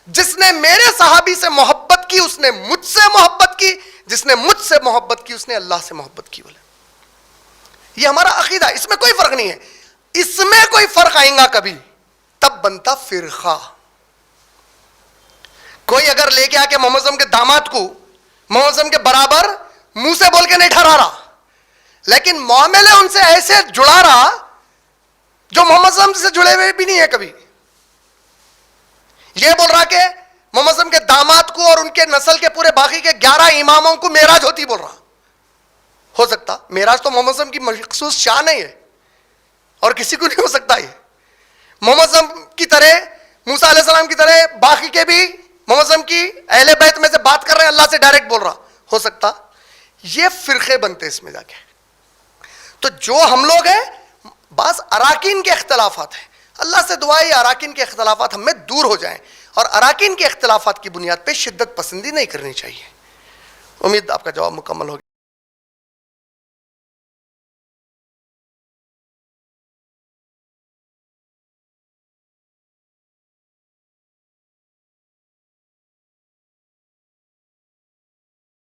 S2: جس نے میرے صحابی سے محبت کی اس نے مجھ سے محبت کی, جس نے مجھ سے محبت کی اس نے اللہ سے محبت کی. بولے یہ ہمارا عقیدہ, اس میں کوئی فرق نہیں ہے. اس میں کوئی فرق آئیں گا کبھی تب بنتا فرقہ. کوئی اگر لے کے آ کے محمد صلی اللہ علیہ وسلم کے داماد کو محمد صلی اللہ علیہ وسلم کے برابر منہ سے بول کے نہیں ٹھہرا رہا, لیکن معاملے ان سے ایسے جڑا رہا جو محمد صلی اللہ علیہ وسلم سے جڑے ہوئے بھی نہیں ہے کبھی. یہ بول رہا کہ محمد صلی اللہ علیہ وسلم کے داماد کو اور ان کے نسل کے پورے باقی کے 11 اماموں کو معراج ہوتی بول رہا. ہو سکتا؟ معراج تو محمد صلی اللہ علیہ وسلم کی مخصوص شان ہے اور کسی کو نہیں ہو سکتا. یہ محمد صلی اللہ علیہ وسلم کی طرح، موسیٰ علیہ السلام کی طرح باقی کے بھی محمد صلی اللہ علیہ وسلم کی اہل بیت میں سے بات کر رہے ہیں، اللہ سے ڈائریکٹ بول رہا. ہو سکتا؟ یہ فرقے بنتے اس میں جا کے. تو جو ہم لوگ ہیں بعض اراکین کے اختلافات ہیں، اللہ سے دعا ہے اراکین کے اختلافات ہم میں دور ہو جائیں اور اراکین کے اختلافات کی بنیاد پہ شدت پسندی نہیں کرنی چاہیے. امید آپ کا جواب مکمل ہو گیا.